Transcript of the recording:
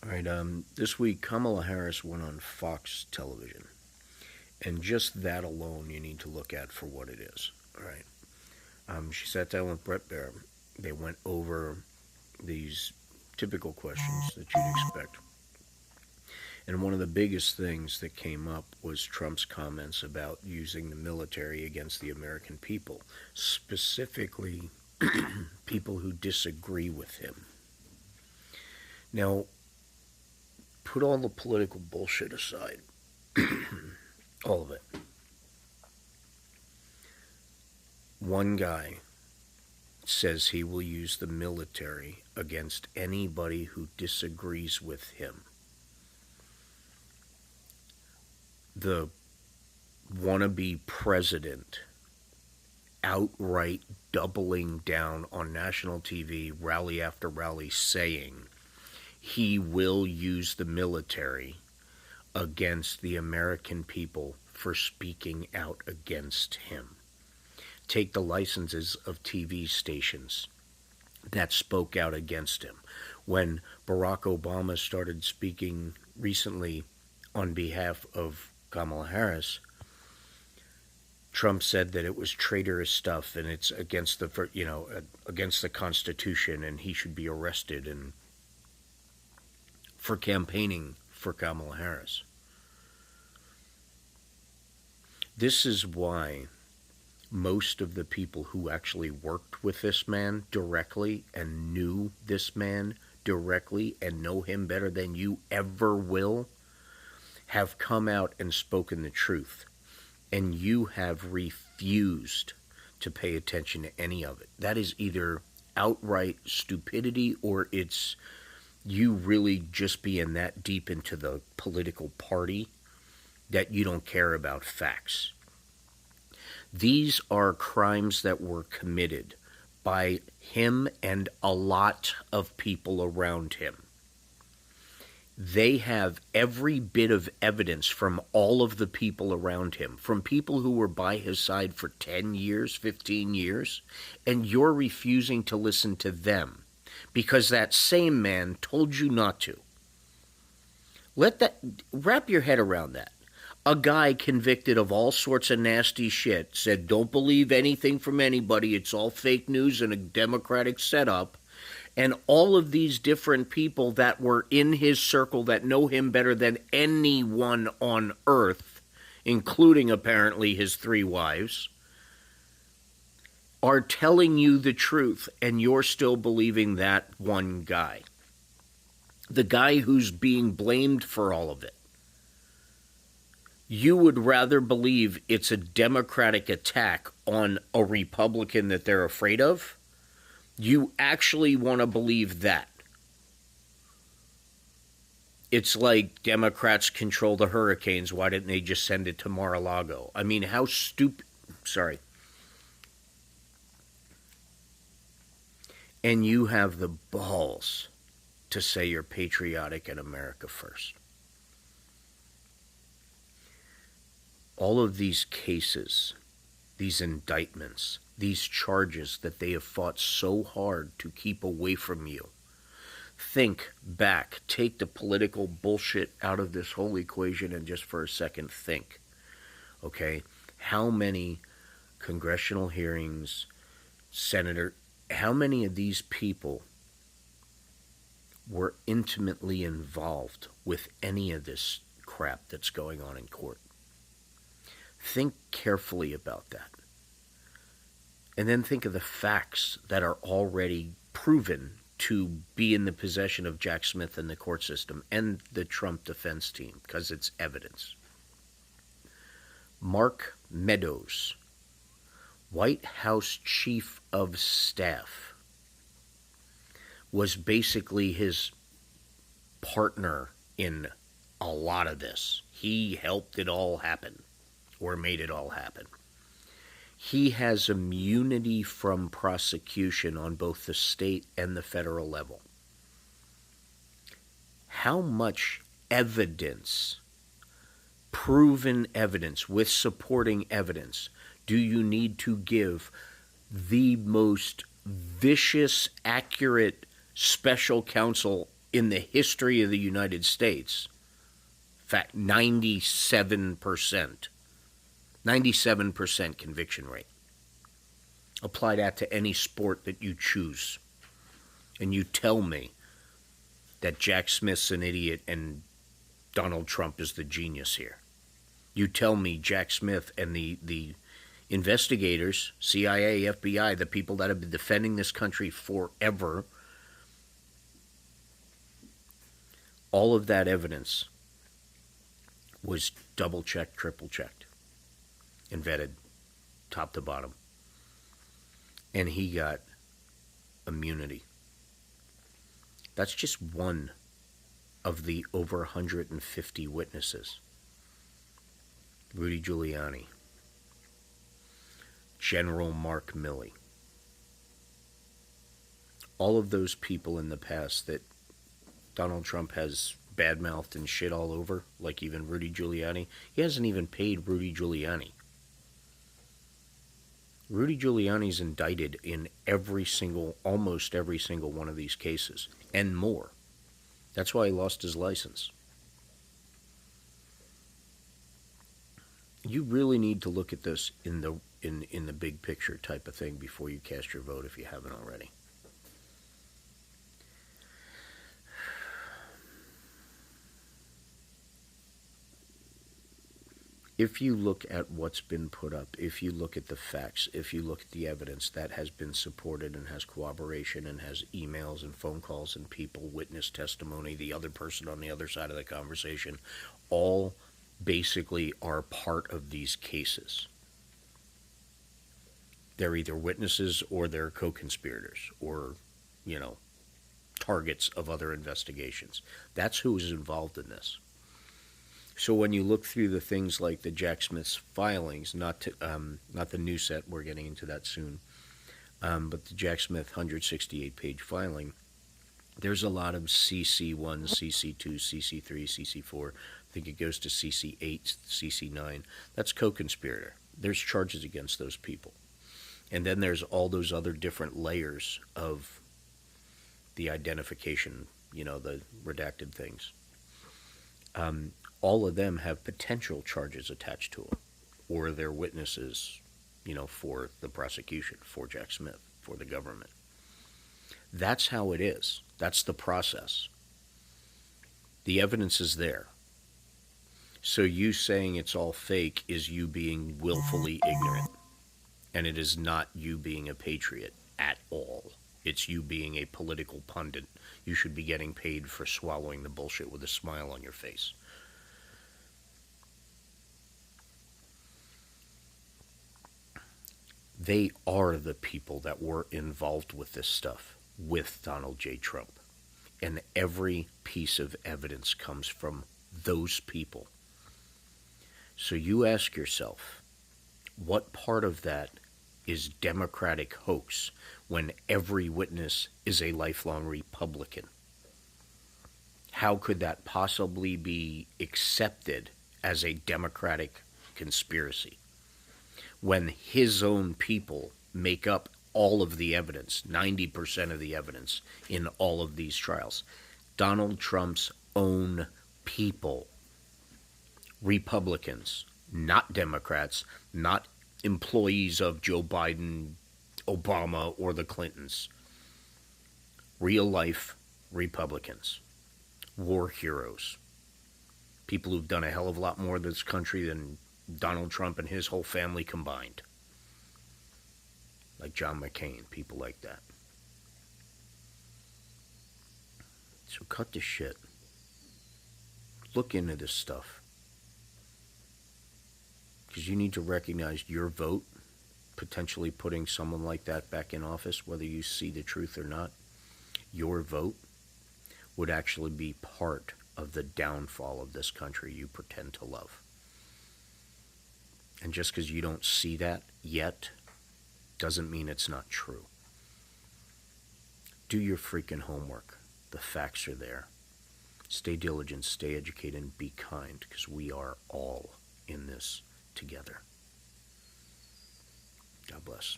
All right. This week, Kamala Harris went on Fox television, and just that alone, you need to look at for what it is. All right. She sat down with Brett Baer. They went over these typical questions that you'd expect. And one of the biggest things that came up was Trump's comments about using the military against the American people, specifically people who disagree with him. Now, put all the political bullshit aside, all of it. One guy says he will use the military against anybody who disagrees with him. The wannabe president outright doubling down on national TV, rally after rally, saying he will use the military against the American people for speaking out against him. Take the licenses of TV stations that spoke out against him. When Barack Obama started speaking recently on behalf of Kamala Harris, Trump said that it was traitorous stuff and it's against against the Constitution, and he should be arrested and for campaigning for Kamala Harris. This is why most of the people who actually worked with this man directly and knew this man directly and know him better than you ever will have come out and spoken the truth. And you have refused to pay attention to any of it. That is either outright stupidity or it's you really just being that deep into the political party that you don't care about facts. These are crimes that were committed by him and a lot of people around him. They have every bit of evidence from all of the people around him, from people who were by his side for 10 years, 15 years, and you're refusing to listen to them because that same man told you not to. Wrap your head around that. A guy convicted of all sorts of nasty shit said, don't believe anything from anybody, it's all fake news and a Democratic setup. And all of these different people that were in his circle that know him better than anyone on earth, including apparently his 3 wives, are telling you the truth, and you're still believing that one guy. The guy who's being blamed for all of it. You would rather believe it's a Democratic attack on a Republican that they're afraid of? You actually want to believe that. It's like Democrats control the hurricanes. Why didn't they just send it to Mar-a-Lago? I mean, how stupid. Sorry. And you have the balls to say you're patriotic and America first. All of these cases, these indictments, these charges that they have fought so hard to keep away from you. Think back. Take the political bullshit out of this whole equation and just for a second think. Okay? How many congressional hearings, how many of these people were intimately involved with any of this crap that's going on in court? Think carefully about that. And then think of the facts that are already proven to be in the possession of Jack Smith and the court system and the Trump defense team, because it's evidence. Mark Meadows, White House Chief of Staff, was basically his partner in a lot of this. He helped it all happen, or made it all happen. He has immunity from prosecution on both the state and the federal level. How much evidence, proven evidence with supporting evidence, do you need to give the most vicious, accurate special counsel in the history of the United States. In fact, 97% conviction rate. Apply that to any sport that you choose. And you tell me that Jack Smith's an idiot and Donald Trump is the genius here. You tell me Jack Smith and the investigators, CIA, FBI, the people that have been defending this country forever, all of that evidence was double-checked, triple-checked, and vetted top to bottom. And he got immunity. That's just one of the over 150 witnesses. Rudy Giuliani, General Mark Milley, all of those people in the past that Donald Trump has badmouthed and shit all over, like even Rudy Giuliani. He hasn't even paid Rudy Giuliani. Rudy Giuliani's indicted in almost every single one of these cases, and more. That's why he lost his license. You really need to look at this in the big picture type of thing before you cast your vote if you haven't already. If you look at what's been put up, if you look at the facts, if you look at the evidence that has been supported and has corroboration and has emails and phone calls and people, witness testimony, the other person on the other side of the conversation, all basically are part of these cases. They're either witnesses or they're co-conspirators or, targets of other investigations. That's who is involved in this. So when you look through the things like the Jack Smith's filings, not the new set, we're getting into that soon, but the Jack Smith 168-page filing, there's a lot of CC1, CC2, CC3, CC4. I think it goes to CC8, CC9. That's co-conspirator. There's charges against those people. And then there's all those other different layers of the identification, the redacted things. All of them have potential charges attached to them, or they're witnesses, for the prosecution, for Jack Smith, for the government. That's how it is. That's the process. The evidence is there. So you saying it's all fake is you being willfully ignorant. And it is not you being a patriot at all. It's you being a political pundit. You should be getting paid for swallowing the bullshit with a smile on your face. They are the people that were involved with this stuff, with Donald J. Trump. And every piece of evidence comes from those people. So you ask yourself, what part of that is Democratic hoax when every witness is a lifelong Republican? How could that possibly be accepted as a Democratic conspiracy when his own people make up all of the evidence, 90% of the evidence in all of these trials? Donald Trump's own people, Republicans, not Democrats, not employees of Joe Biden, Obama, or the Clintons. Real life Republicans, war heroes, people who've done a hell of a lot more in this country than Donald Trump and his whole family combined. Like John McCain, people like that. So cut the shit. Look into this stuff. Because you need to recognize your vote, potentially putting someone like that back in office, whether you see the truth or not, your vote would actually be part of the downfall of this country you pretend to love. And just because you don't see that yet doesn't mean it's not true. Do your freaking homework. The facts are there. Stay diligent, stay educated, and be kind, because we are all in this together. God bless.